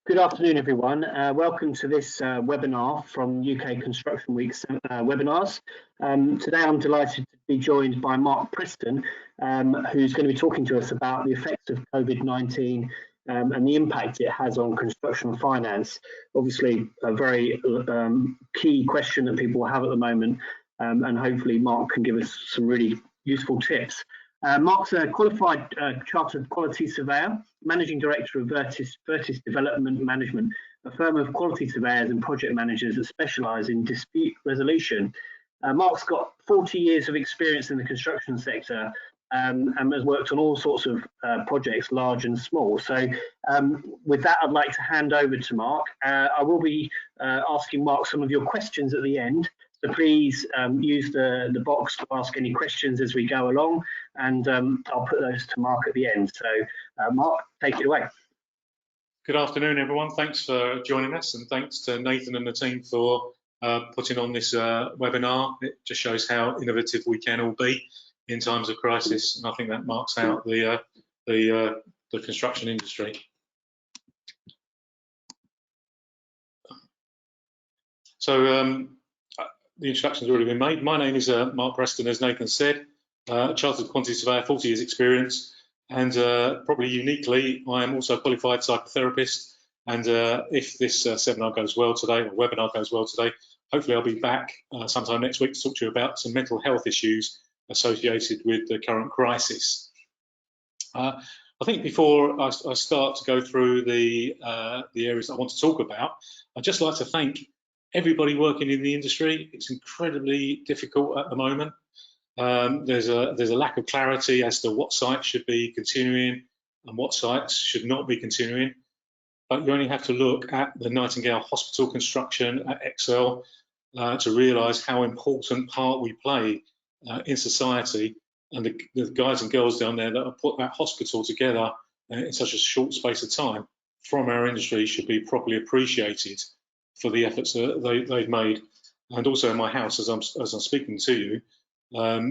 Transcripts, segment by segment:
Good afternoon, everyone. Welcome to this webinar from UK Construction Week's webinars. Today I'm delighted to be joined by Marc Preston, who's going to be talking to us about the effects of COVID-19 and the impact it has on construction finance. Obviously, a very key question that people have at the moment, and hopefully Marc can give us some really useful tips. Marc's a qualified chartered quality surveyor, managing director of Vertice Development Management, a firm of quality surveyors and project managers that specialise in dispute resolution. Marc's got 40 years of experience in the construction sector and has worked on all sorts of projects, large and small. So with that, I'd like to hand over to Marc. I will be asking Marc some of your questions at the end. So please use the box to ask any questions as we go along, and I'll put those to Marc at the end. So Marc, take it away. Good afternoon, everyone. Thanks for joining us, and thanks to Nathan and the team for putting on this webinar. It just shows how innovative we can all be in times of crisis, and I think that marks out the construction industry. So the introduction's already been made. My name is Marc Preston, as Nathan said, chartered quantity surveyor, 40 years experience, and probably uniquely, I am also a qualified psychotherapist. And if this seminar goes well today, or webinar goes well today, hopefully I'll be back sometime next week to talk to you about some mental health issues associated with the current crisis. I think before I start to go through the areas I want to talk about, I'd just like to thank everybody working in the industry. It's incredibly difficult at the moment. There's a lack of clarity as to what sites should be continuing and what sites should not be continuing. But you only have to look at the Nightingale Hospital construction at Excel to realise how important part we play in society, and the guys and girls down there that have put that hospital together in such a short space of time from our industry should be properly appreciated for the efforts that they've made. And also in my house, as I'm speaking to you,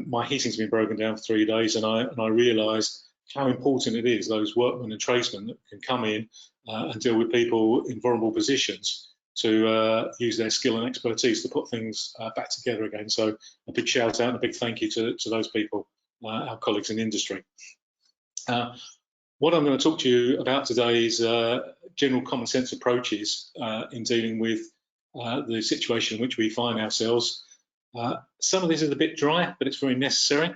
my heating's been broken down for 3 days, and I realise how important it is, those workmen and tradesmen that can come in and deal with people in vulnerable positions to use their skill and expertise to put things back together again. So a big shout out and a big thank you to those people, our colleagues in the industry. What I'm going to talk to you about today is general common sense approaches in dealing with the situation in which we find ourselves. Some of this is a bit dry, but it's very necessary,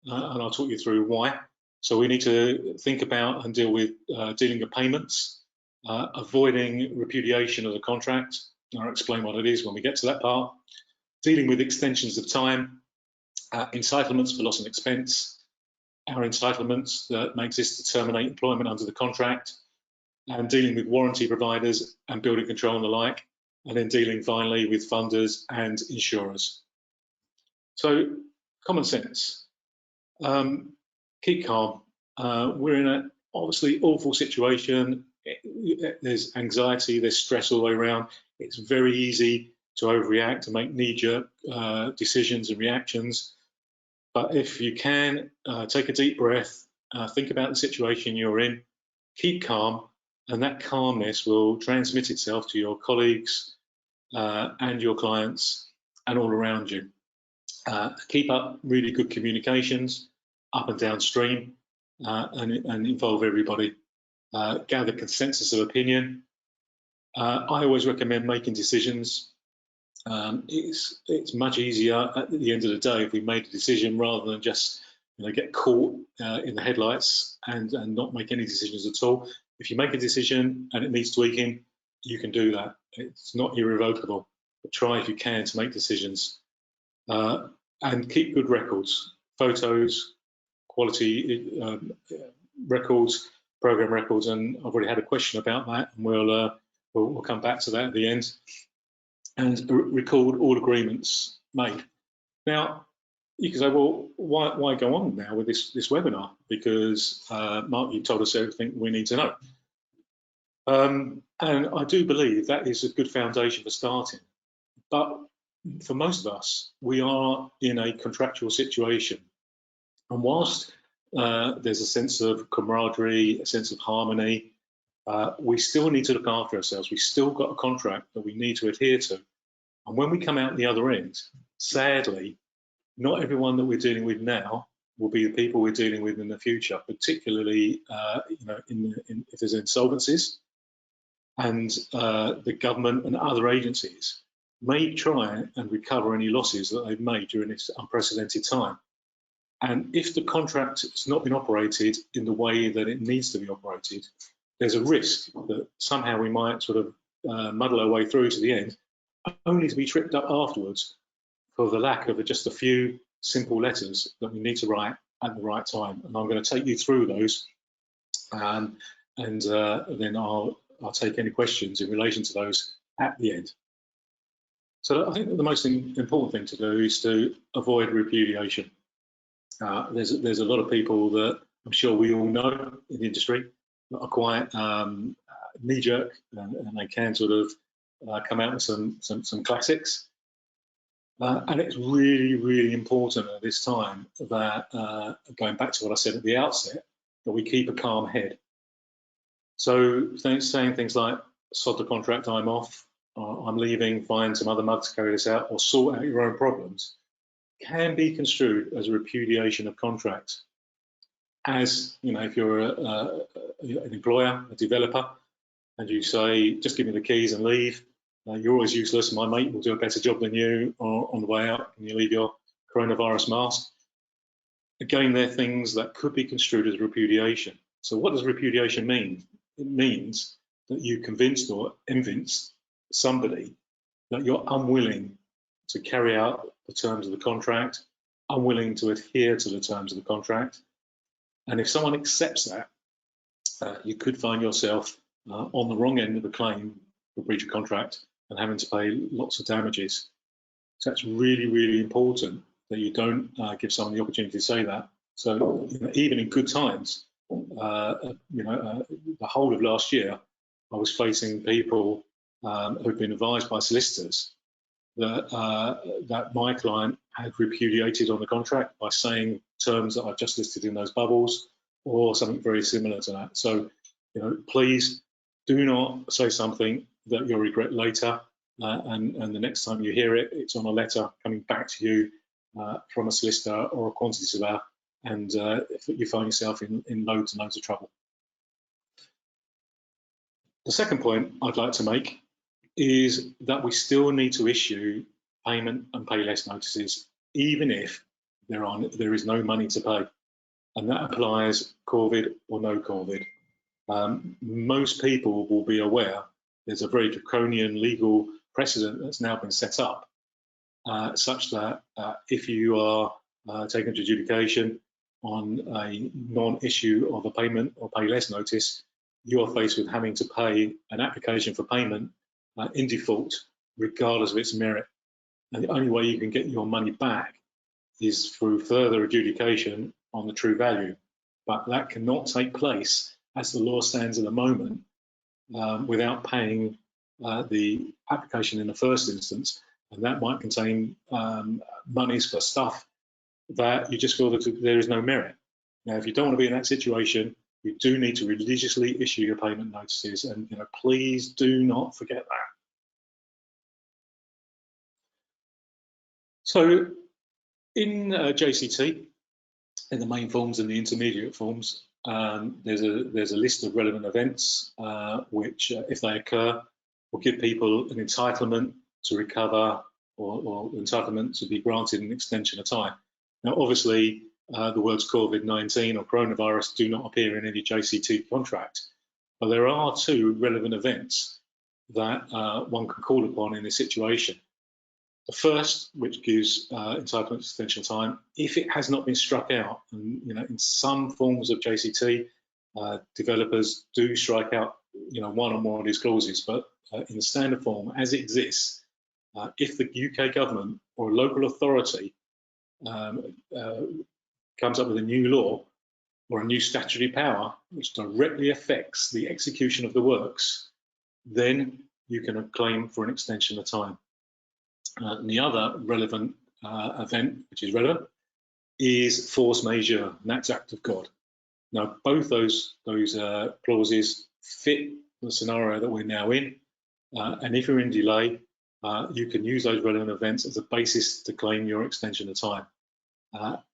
and I'll talk you through why. So we need to think about and deal with dealing with payments, avoiding repudiation of the contract. I'll explain what it is when we get to that part. Dealing with extensions of time, entitlements for loss and expense, our entitlements that may exist to terminate employment under the contract, and dealing with warranty providers and building control and the like, and then dealing finally with funders and insurers. So, common sense. Keep calm. We're in an obviously awful situation. There's anxiety, there's stress all the way around. It's very easy to overreact and make knee-jerk decisions and reactions. But if you can, take a deep breath, think about the situation you're in, keep calm, and that calmness will transmit itself to your colleagues and your clients and all around you. Keep up really good communications up and downstream and involve everybody. Gather consensus of opinion. I always recommend making decisions. It's much easier at the end of the day if we made a decision rather than just get caught in the headlights and not make any decisions at all. If you make a decision and it needs tweaking, you can do that. It's not irrevocable, but try if you can to make decisions. And keep good records, photos, quality records, program records, and I've already had a question about that, and we'll come back to that at the end. And record all agreements made. Now, you can say, well, why go on now with this webinar? Because Marc, you've told us everything we need to know. And I do believe that is a good foundation for starting. But for most of us, we are in a contractual situation. And whilst there's a sense of camaraderie, a sense of harmony, we still need to look after ourselves. We've still got a contract that we need to adhere to. And when we come out the other end, sadly, not everyone that we're dealing with now will be the people we're dealing with in the future, particularly if there's insolvencies, and the government and other agencies may try and recover any losses that they've made during this unprecedented time. And if the contract has not been operated in the way that it needs to be operated, there's a risk that somehow we might sort of muddle our way through to the end, only to be tripped up afterwards for the lack of just a few simple letters that we need to write at the right time. And I'm going to take you through those, and then I'll take any questions in relation to those at the end. So I think that the most important thing to do is to avoid repudiation. There's a lot of people that I'm sure we all know in the industry that are quite knee-jerk, and they can sort of come out with some classics. And it's really, really important at this time that, going back to what I said at the outset, that we keep a calm head. So saying things like, sod the contract, I'm off, I'm leaving, find some other mug to carry this out, or sort out your own problems, can be construed as a repudiation of contract. As you know, if you're an employer, a developer, and you say, just give me the keys and leave, you're always useless, my mate will do a better job than you on the way out, and you leave your coronavirus mask. Again, they're things that could be construed as repudiation. So what does repudiation mean? It means that you convinced or evinced somebody that you're unwilling to carry out the terms of the contract, unwilling to adhere to the terms of the contract. And if someone accepts that, you could find yourself on the wrong end of the claim for breach of contract and having to pay lots of damages. So it's really, really important that you don't give someone the opportunity to say that. So even in good times, the whole of last year, I was facing people who'd been advised by solicitors that my client had repudiated on the contract by saying terms that I've just listed in those bubbles, or something very similar to that. So, please do not say something that you'll regret later, and the next time you hear it, it's on a letter coming back to you from a solicitor or a quantity surveyor, and you find yourself in loads and loads of trouble. The second point I'd like to make is that we still need to issue payment and pay less notices, even if there is no money to pay. And that applies Covid or no Covid. Most people will be aware there's a very draconian legal precedent that's now been set up, such that if you are taken to adjudication on a non-issue of a payment or pay less notice, you are faced with having to pay an application for payment in default, regardless of its merit. And the only way you can get your money back is through further adjudication on the true value. But that cannot take place, as the law stands at the moment, without paying the application in the first instance. And that might contain monies for stuff that you just feel that there is no merit. Now, if you don't want to be in that situation, you do need to religiously issue your payment notices, and please do not forget that. So in JCT, in the main forms and the intermediate forms, there's a list of relevant events which, if they occur, will give people an entitlement to recover or entitlement to be granted an extension of time. Now, obviously, the words Covid-19 or coronavirus do not appear in any JCT contract, but there are two relevant events that one can call upon in this situation. The first, which gives entitlement extension time, if it has not been struck out, and in some forms of JCT, developers do strike out one or more of these clauses, but in the standard form as it exists, if the UK government or a local authority comes up with a new law or a new statutory power which directly affects the execution of the works, then you can claim for an extension of time. And the other relevant event, which is relevant, is force majeure, and that's act of God. Now, both those clauses fit the scenario that we're now in. And if you're in delay, you can use those relevant events as a basis to claim your extension of time.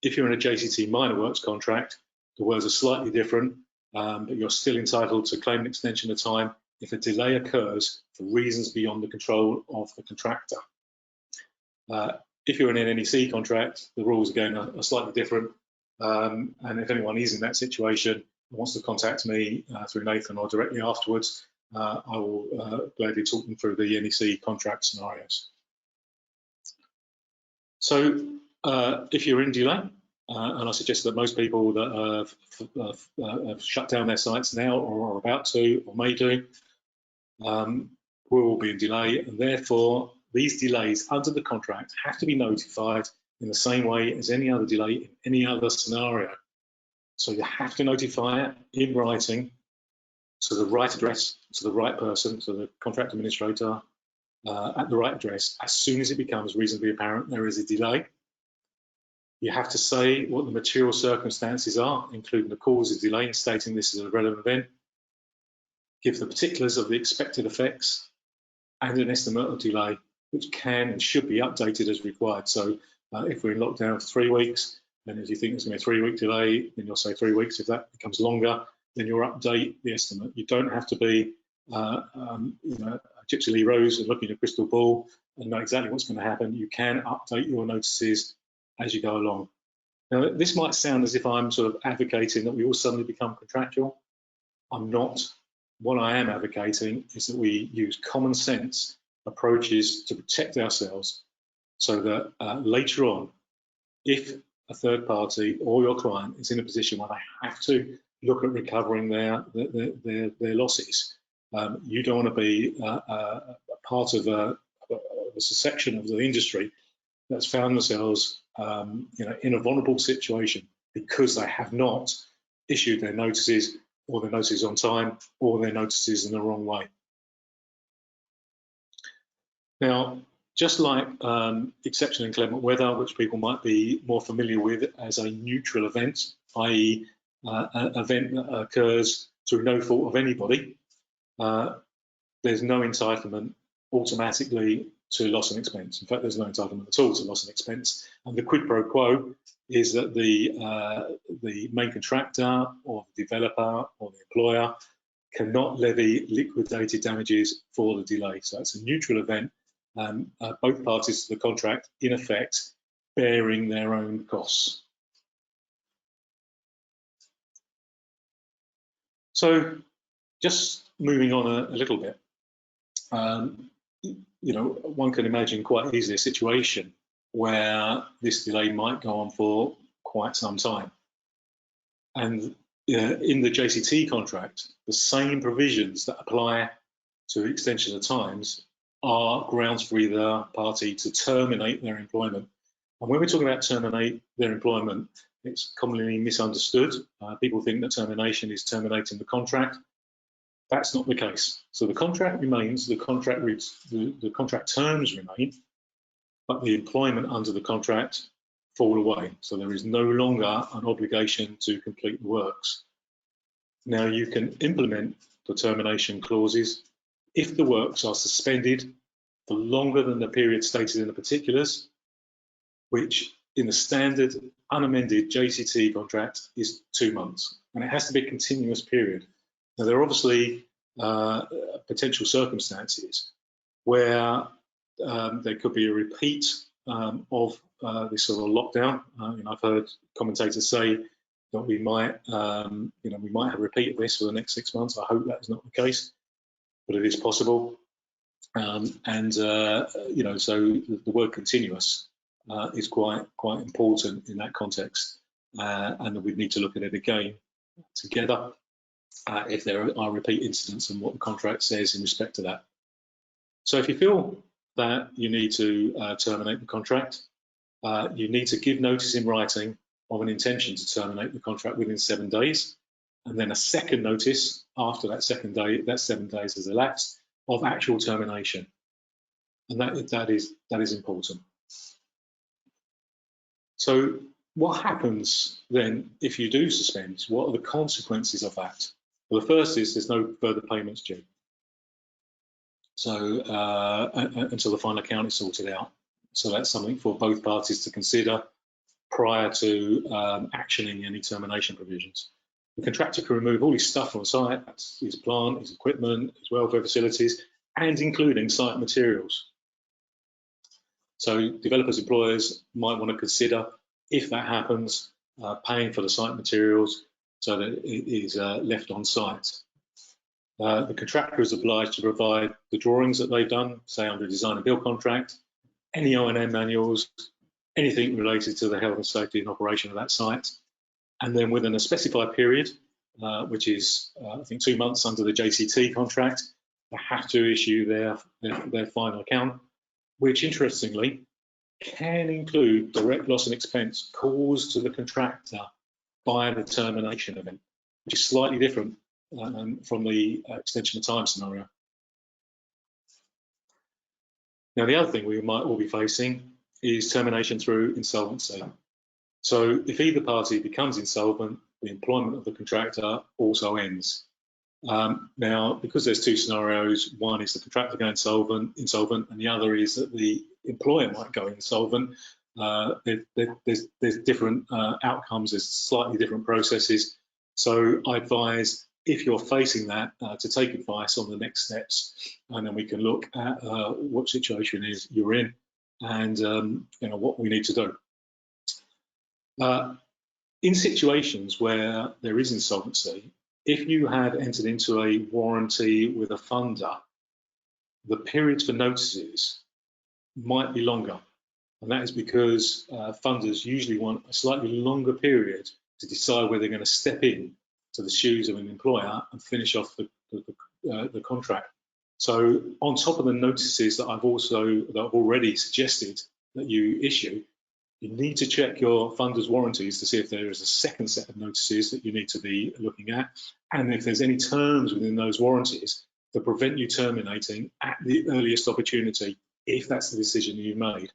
If you're in a JCT minor works contract, the words are slightly different, but you're still entitled to claim an extension of time if a delay occurs for reasons beyond the control of the contractor. If you're in an NEC contract, the rules again are slightly different. And if anyone is in that situation and wants to contact me through Nathan or directly afterwards, I will gladly talk them through the NEC contract scenarios. So if you're in delay, and I suggest that most people that have shut down their sites now or are about to or may do will be in delay, and therefore these delays under the contract have to be notified in the same way as any other delay in any other scenario. So you have to notify it in writing to the right address, to the right person, to the contract administrator at the right address as soon as it becomes reasonably apparent there is a delay. You have to say what the material circumstances are, including the cause of delay, and stating this is a relevant event. Give the particulars of the expected effects and an estimate of delay, which can and should be updated as required. So if we're in lockdown for 3 weeks, then if you think it's going to be a 3-week delay, then you'll say 3 weeks. If that becomes longer, then you'll update the estimate. You don't have to be Gypsy Lee Rose and look in your crystal ball and know exactly what's going to happen. You can update your notices as you go along. Now, this might sound as if I'm sort of advocating that we all suddenly become contractual. I'm not. What I am advocating is that we use common sense approaches to protect ourselves so that later on, if a third party or your client is in a position where they have to look at recovering their losses, you don't want to be a part of a section of the industry that's found themselves in a vulnerable situation because they have not issued their notices, or their notices on time, or their notices in the wrong way. Now, just like exceptional inclement weather, which people might be more familiar with as a neutral event, i.e. an event that occurs through no fault of anybody, there's no entitlement automatically to loss and expense. In fact, there's no entitlement at all to loss and expense. And the quid pro quo is that the main contractor or the developer or the employer cannot levy liquidated damages for the delay. So it's a neutral event, both parties to the contract, in effect, bearing their own costs. So just moving on a little bit, one can imagine quite easily a situation where this delay might go on for quite some time. And in the JCT contract, the same provisions that apply to extension of times are grounds for either party to terminate their employment. And when we're talking about terminate their employment, it's commonly misunderstood. People think that termination is terminating the contract. That's not the case. So the contract remains, the contract terms remain, but the employment under the contract fall away. So there is no longer an obligation to complete the works. Now you can implement the termination clauses if the works are suspended for longer than the period stated in the particulars, which in the standard unamended JCT contract is 2 months, and it has to be a continuous period. Now there are obviously potential circumstances where there could be a repeat of this sort of lockdown. I've heard commentators say that we might have a repeat of this for the next 6 months. I hope that is not the case, but it is possible. So the word continuous is quite important in that context, and that we need to look at it again together if there are repeat incidents and what the contract says in respect to that. So if you feel that you need to terminate the contract, you need to give notice in writing of an intention to terminate the contract within 7 days, and then a second notice after that second day, that 7 days has elapsed, of actual termination. And that is important. So what happens then if you do suspend? What are the consequences of that? Well, the first is there's no further payments due. So until the final account is sorted out. So that's something for both parties to consider prior to actioning any termination provisions. The contractor can remove all his stuff on site, that's his plant, his equipment, his welfare facilities, and including site materials. So developers, employers might want to consider, if that happens, paying for the site materials so that it is left on site. The contractor is obliged to provide the drawings that they've done, say under a design and build contract, any O&M manuals, anything related to the health and safety and operation of that site. And then within a specified period, which is, I think, 2 months under the JCT contract, they have to issue their final account, which interestingly can include direct loss and expense caused to the contractor by the termination event, which is slightly different from the extension of time scenario. Now, the other thing we might all be facing is termination through insolvency. So if either party becomes insolvent, the employment of the contractor also ends. Now, because there's two scenarios, one is the contractor going insolvent, and the other is that the employer might go insolvent. There's different outcomes, there's slightly different processes. So I advise, if you're facing that, to take advice on the next steps, and then we can look at what situation is you're in and what we need to do. In situations where there is insolvency, if you have entered into a warranty with a funder, the periods for notices might be longer. And that is because funders usually want a slightly longer period to decide whether they're going to step in to the shoes of an employer and finish off the contract. So on top of the notices that I've already suggested that you issue, you need to check your funder's warranties to see if there is a second set of notices that you need to be looking at, and if there's any terms within those warranties that prevent you terminating at the earliest opportunity, if that's the decision you've made.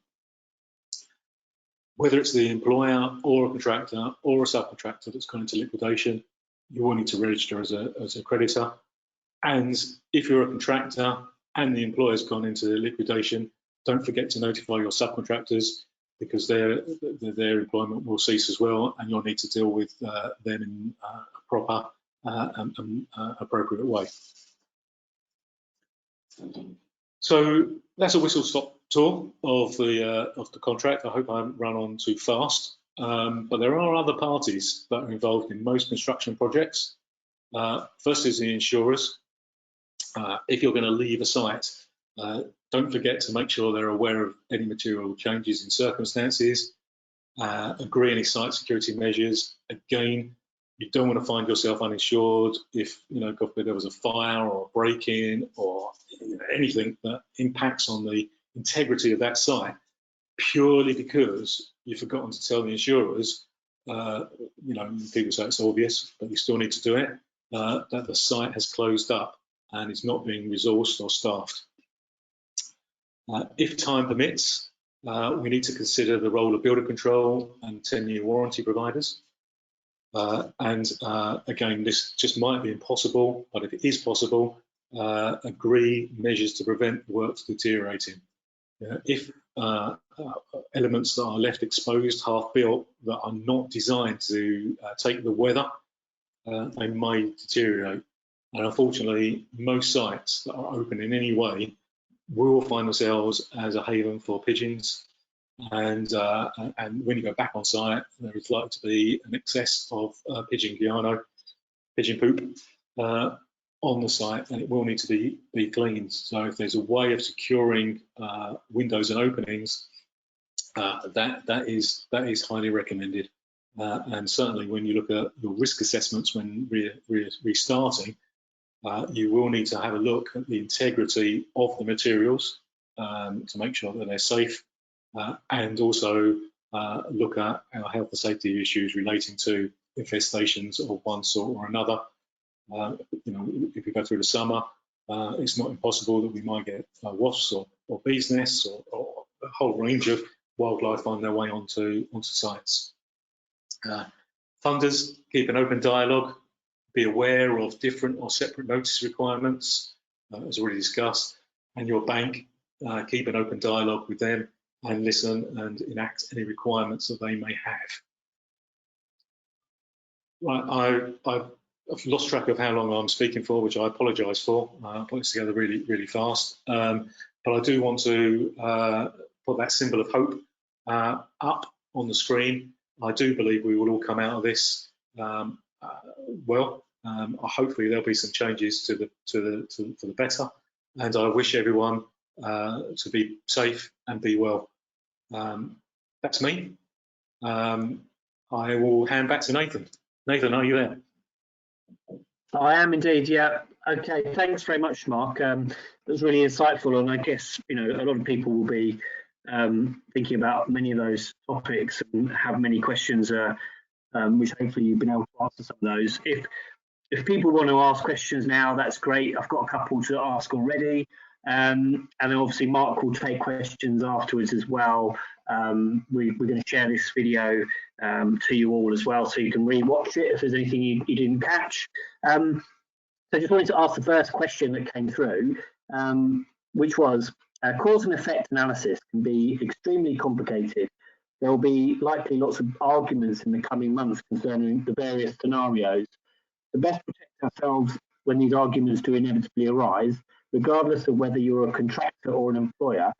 Whether it's the employer or a contractor or a subcontractor that's gone into liquidation, you will need to register as a creditor. And if you're a contractor and the employer's gone into liquidation, don't forget to notify your subcontractors, because their employment will cease as well, and you'll need to deal with them in a proper and appropriate way. So that's a whistle-stop tour of the contract. I hope I haven't run on too fast, but there are other parties that are involved in most construction projects. First is the insurers. If you're going to leave a site, don't forget to make sure they're aware of any material changes in circumstances, agree any site security measures. Again, you don't want to find yourself uninsured if, God forbid, there was a fire or a break-in or anything that impacts on the integrity of that site, purely because you've forgotten to tell the insurers, people say it's obvious, but you still need to do it, that the site has closed up and is not being resourced or staffed. If time permits, we need to consider the role of builder control and 10-year warranty providers. Again, this just might be impossible, but if it is possible, agree measures to prevent works deteriorating. If elements that are left exposed, half-built, that are not designed to take the weather, they may deteriorate. And unfortunately, most sites that are open in any way will find themselves as a haven for pigeons. And when you go back on site, there is likely to be an excess of pigeon guano, pigeon poop, on the site, and it will need to be cleaned. So if there's a way of securing windows and openings, that is highly recommended. And certainly when you look at your risk assessments when restarting, you will need to have a look at the integrity of the materials to make sure that they're safe, and also look at our health and safety issues relating to infestations of one sort or another. If we go through the summer, it's not impossible that we might get wasps or bees nests or a whole range of wildlife find their way onto sites. Funders, keep an open dialogue. be aware of different or separate notice requirements, as already discussed, and your bank, keep an open dialogue with them and listen and enact any requirements that they may have. Right, I've lost track of how long I'm speaking for, which I apologise for. I put this together really fast, but I do want to put that symbol of hope up on the screen. I do believe we will all come out of this well. Hopefully there'll be some changes to the better, and I wish everyone to be safe and be well. That's me. I will hand back to Nathan. Nathan, are you there? I am indeed, yeah. Okay, thanks very much, Mark. That was really insightful, and I guess, you know, a lot of people will be thinking about many of those topics and have many questions, which hopefully you've been able to answer some of those. If people want to ask questions now, that's great. I've got a couple to ask already. And then obviously Mark will take questions afterwards as well. We're going to share this video to you all as well, so you can re-watch it if there's anything you didn't catch. So I just wanted to ask the first question that came through, which was, cause and effect analysis can be extremely complicated. There will be likely lots of arguments in the coming months concerning the various scenarios. To best protect ourselves when these arguments do inevitably arise, regardless of whether you're a contractor or an employer,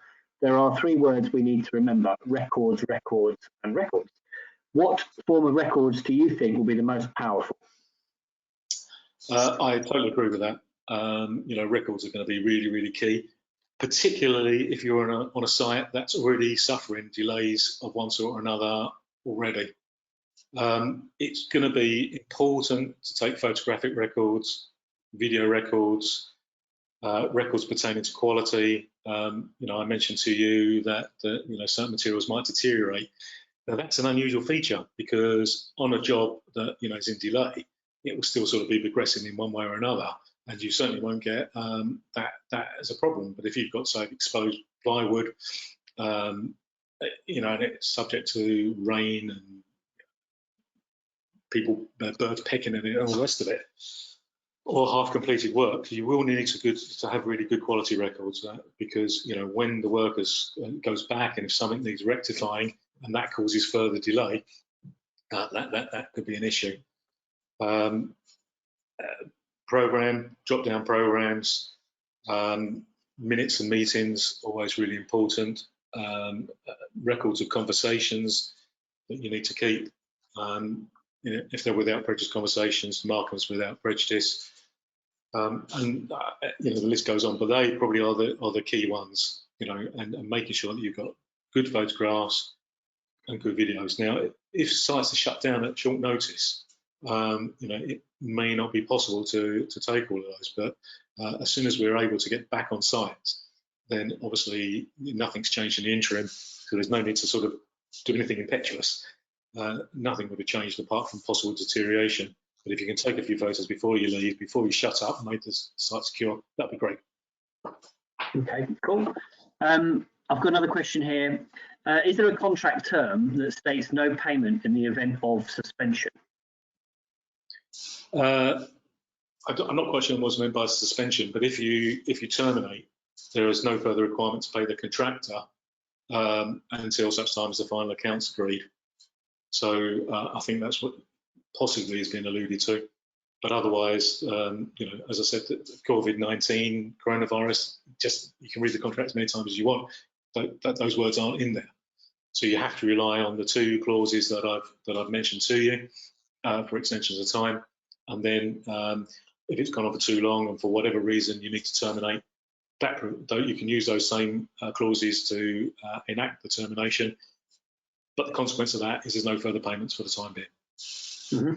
there are three words we need to remember: records, records, and records. What form of records do you think will be the most powerful? I totally agree with that. You know, records are going to be really key, particularly if you're on a site that's already suffering delays of one sort or another already. It's going to be important to take photographic records, video records, records pertaining to quality. You know, I mentioned to you that you know, certain materials might deteriorate. Now that's an unusual feature, because on a job that, you know, is in delay, it will still sort of be progressing in one way or another, and you certainly won't get that as a problem. But if you've got, say, exposed plywood, you know, and it's subject to rain and people, birds pecking in it and all the rest of it, or half completed work, you will need to have really good quality records, because, you know, when the work goes back, and if something needs rectifying and that causes further delay, that could be an issue. Drop-down programs, minutes and meetings, always really important. Records of conversations that you need to keep. You know, if they're without prejudice conversations, mark them without prejudice. And you know, the list goes on, but they probably are the key ones. You know, and making sure that you've got good photographs and good videos. Now, if sites are shut down at short notice, you know, it may not be possible to take all of those. But as soon as we're able to get back on site, then obviously nothing's changed in the interim, so there's no need to sort of do anything impetuous. Nothing would have changed apart from possible deterioration. But if you can take a few photos before you leave, before you shut up and make the site secure, that'd be great. Okay, cool. I've got another question here. Is there a contract term that states no payment in the event of suspension? I'm not quite sure what's meant by suspension, but if you terminate, there is no further requirement to pay the contractor until such time as the final account's agreed. So I think that's what possibly has been alluded to. But otherwise, you know, as I said, Covid-19, coronavirus, just, you can read the contract as many times as you want. Those words aren't in there. So you have to rely on the two clauses that I've mentioned to you for extensions of time. And then if it's gone on for too long and for whatever reason you need to terminate, you can use those same clauses to enact the termination. But the consequence of that is there's no further payments for the time being. Mm-hmm.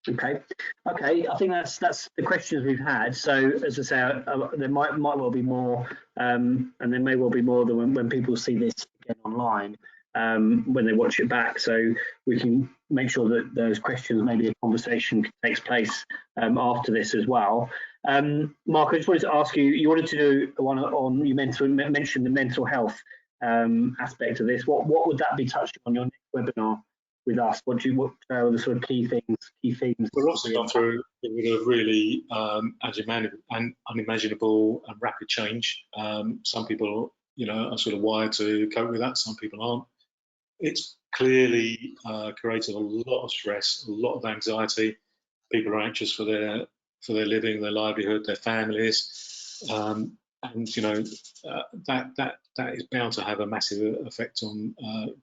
Okay. I think that's the questions we've had. So as I say, there might well be more, and there may well be more than when people see this again online, when they watch it back. So we can make sure that those questions, maybe a conversation takes place after this as well. Marc, I just wanted to ask you. You wanted to do one on. You mentioned the mental health aspect of this. What would that be touched on your next webinar? with us? What are the sort of key themes? We've obviously gone through a bit of really unimaginable and rapid change. Some people, are sort of wired to cope with that. Some people aren't. It's clearly created a lot of stress, a lot of anxiety. People are anxious for their living, their livelihood, their families, and that is bound to have a massive effect on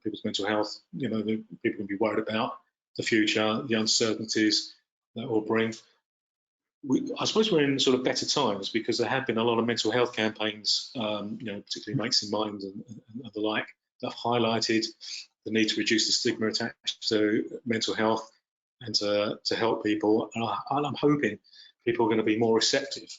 people's mental health. People can be worried about the future, the uncertainties that will bring. I suppose we're in sort of better times because there have been a lot of mental health campaigns, particularly Mates in Mind and the like, that have highlighted the need to reduce the stigma attached to mental health and to help people. And I'm hoping people are going to be more receptive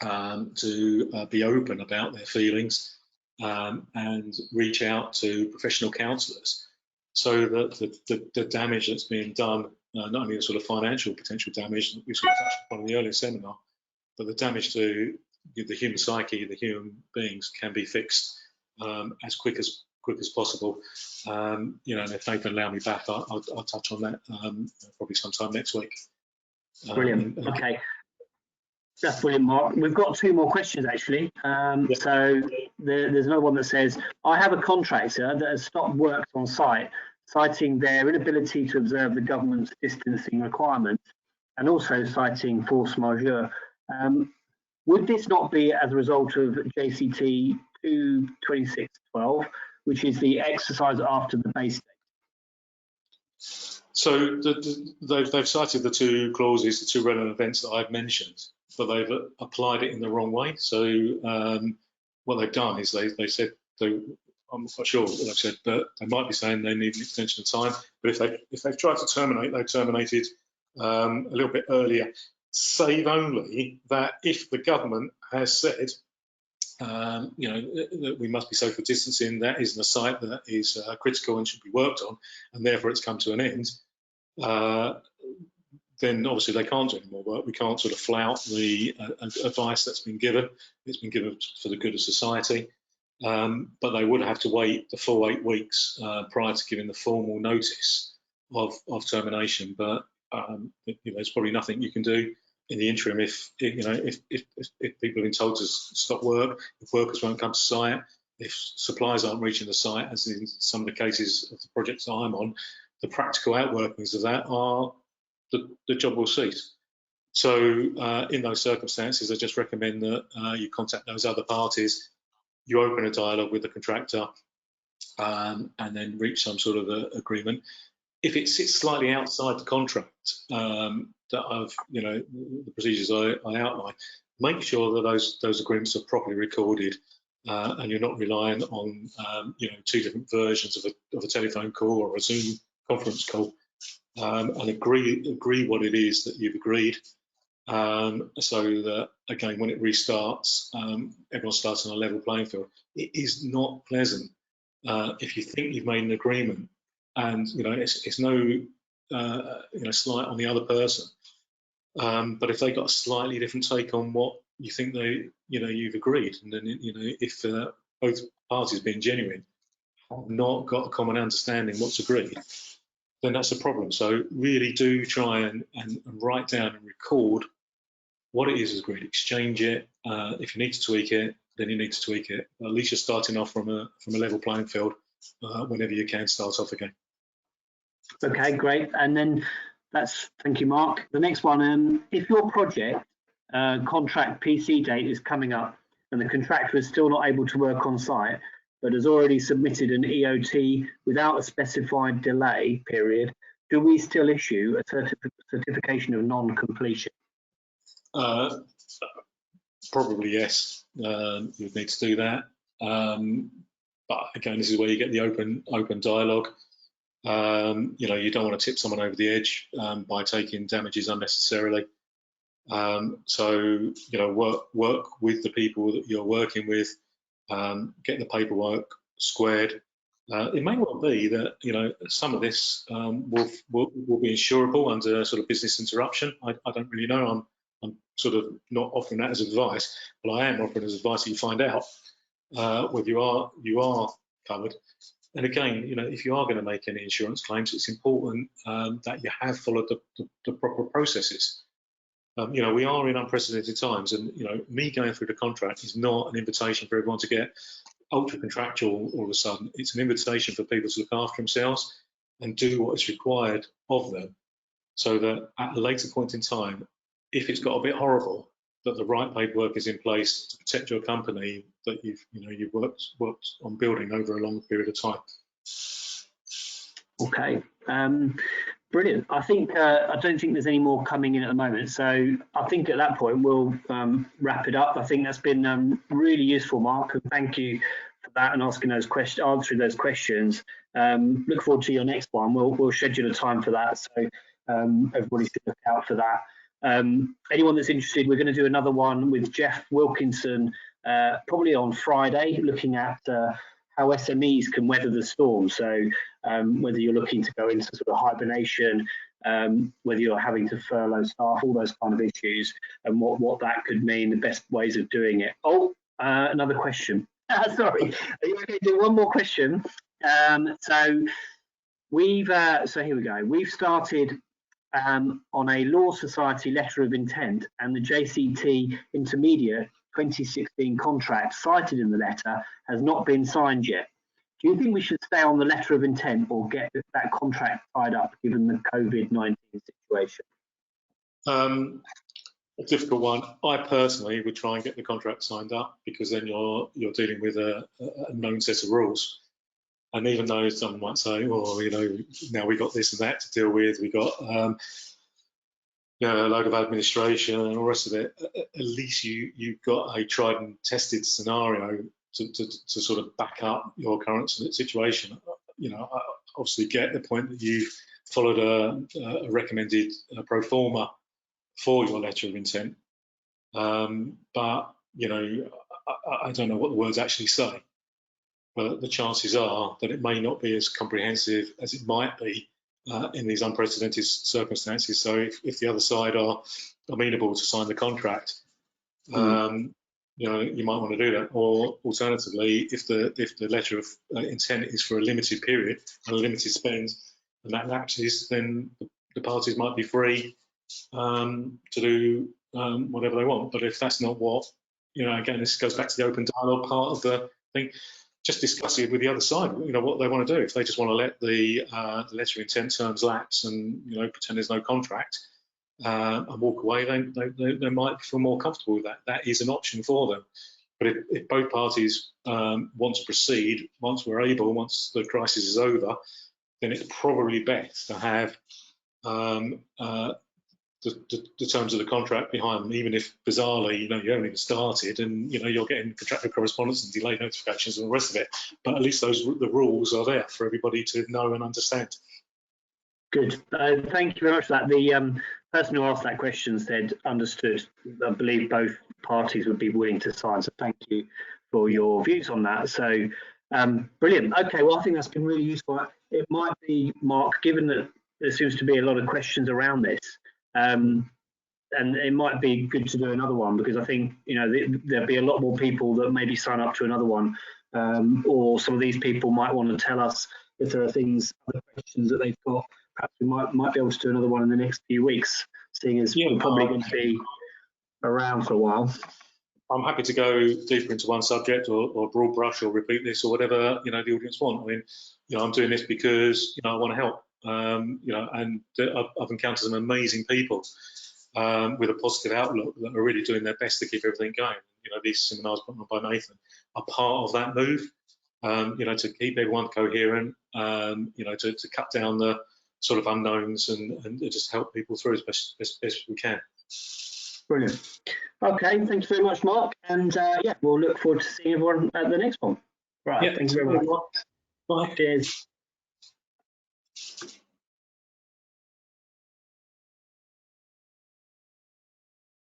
to be open about their feelings and reach out to professional counsellors, so that the damage that's being done, not only the sort of financial potential damage that we sort of touched upon in the earlier seminar, but the damage to the human psyche, the human beings, can be fixed as quick as possible. And if they can allow me back, I'll touch on that probably sometime next week. Brilliant. Okay. That's brilliant, Mark. We've got 2 more questions, actually. So there's another one that says, I have a contractor that has stopped work on site, citing their inability to observe the government's distancing requirements and also citing force majeure. Would this not be as a result of JCT 22612, which is the exercise after the base date? So they've cited the 2 clauses, the 2 relevant events that I've mentioned, but they've applied it in the wrong way. So what they've done is they said, I'm not sure what they've said, but they might be saying they need an extension of time. But if they've tried to terminate, they've terminated a little bit earlier, save only that if the government has said, that we must be social distancing, that isn't a site that is critical and should be worked on, and therefore it's come to an end, then obviously they can't do any more work. We can't sort of flout the advice that's been given. It's been given for the good of society, but they would have to wait the full 8 weeks prior to giving the formal notice of termination. But there's probably nothing you can do in the interim if people have been told to stop work, if workers won't come to site, if supplies aren't reaching the site, as in some of the cases of the projects that I'm on. The practical outworkings of that are the job will cease. So in those circumstances, I just recommend that you contact those other parties, you open a dialogue with the contractor, and then reach some sort of agreement. If it sits slightly outside the contract that I've, the procedures I outline, make sure that those agreements are properly recorded, and you're not relying on 2 different versions of a telephone call or a Zoom conference call, and agree what it is that you've agreed, so that again, when it restarts, everyone starts on a level playing field. It is not pleasant if you think you've made an agreement and it's no slight on the other person, but if they got a slightly different take on what you think you've agreed, and then if both parties being genuine have not got a common understanding what's agreed, then that's a problem. So really do try and write down and record what it is agreed. Exchange it. If you need to tweak it, then you need to tweak it. At least you're starting off from a level playing field whenever you can start off again. Okay, great. And then thank you, Mark. The next one, if your project contract PC date is coming up and the contractor is still not able to work on site, but has already submitted an EOT without a specified delay period, do we still issue a certification of non-completion? Probably yes. You would need to do that. But again, this is where you get the open dialogue. You don't want to tip someone over the edge by taking damages unnecessarily. So work with the people that you're working with. Get the paperwork squared. It may well be that some of this will be insurable under sort of business interruption. I don't really know. I'm sort of not offering that as advice, but I am offering as advice that you find out whether you are covered. And again, if you are going to make any insurance claims, it's important that you have followed the proper processes. We are in unprecedented times, and me going through the contract is not an invitation for everyone to get ultra contractual all of a sudden. It's an invitation for people to look after themselves and do what is required of them, so that at a later point in time, if it's got a bit horrible, that the right paperwork is in place to protect your company that you've worked on building over a long period of time. Okay, brilliant. I think I don't think there's any more coming in at the moment, so I think at that point we'll wrap it up. I think that's been really useful, Mark, and thank you for that and answering those questions. Look forward to your next one. We'll schedule a time for that, so everybody should look out for that. Anyone that's interested, we're going to do another one with Jeff Wilkinson probably on Friday, looking at how SMEs can weather the storm. So whether you're looking to go into sort of hibernation, whether you're having to furlough staff, all those kind of issues, and what that could mean, the best ways of doing it. Oh, another question. Sorry, are you okay to do one more question? So here we go. We've started on a Law Society letter of intent, and the JCT Intermediate 2016 contract cited in the letter has not been signed yet. Do you think we should stay on the letter of intent or get that contract tied up given the COVID-19 situation? A difficult one. I personally would try and get the contract signed up, because then you're dealing with a known set of rules. And even though someone might say, well, now we got this and that to deal with, we got a load of administration and all the rest of it, at least you've got a tried and tested scenario to sort of back up your current situation. I obviously get the point that you've followed a recommended pro forma for your letter of intent, but I don't know what the words actually say. But the chances are that it may not be as comprehensive as it might be in these unprecedented circumstances. So if the other side are amenable to sign the contract, you might want to do that. Or alternatively, if the letter of intent is for a limited period and a limited spend, and that lapses, then the parties might be free to do whatever they want. But if that's not what, again, this goes back to the open dialogue part of the thing. Just discuss it with the other side, what they want to do. If they just want to let the letter of intent terms lapse and pretend there's no contract and walk away, they might feel more comfortable with that. That is an option for them. But if both parties want to proceed, once the crisis is over, then it's probably best to have the terms of the contract behind them, even if bizarrely, you haven't even started, and you're getting contractual correspondence and delay notifications and the rest of it. But at least the rules are there for everybody to know and understand. Good. Thank you very much for that. The person who asked that question said understood. I believe both parties would be willing to sign. So thank you for your views on that. So brilliant. Okay, well, I think that's been really useful. It might be, Mark, given that there seems to be a lot of questions around this, and it might be good to do another one, because I think there'll be a lot more people that maybe sign up to another one, or some of these people might want to tell us if there are other questions that they've got. Perhaps we might be able to do another one in the next few weeks, seeing as we're probably going to be around for a while. I'm happy to go deeper into one subject, or broad brush, or repeat this, or whatever the audience want. I mean, I'm doing this because I want to help. And I've encountered some amazing people with a positive outlook that are really doing their best to keep everything going. These seminars put on by Nathan are part of that move. To keep everyone coherent. To cut down the sort of unknowns and just help people through as best we can. Brilliant. Okay, thank you very much, Mark. And we'll look forward to seeing everyone at the next one. Right. Yeah, thank you very much. Bye. Cheers.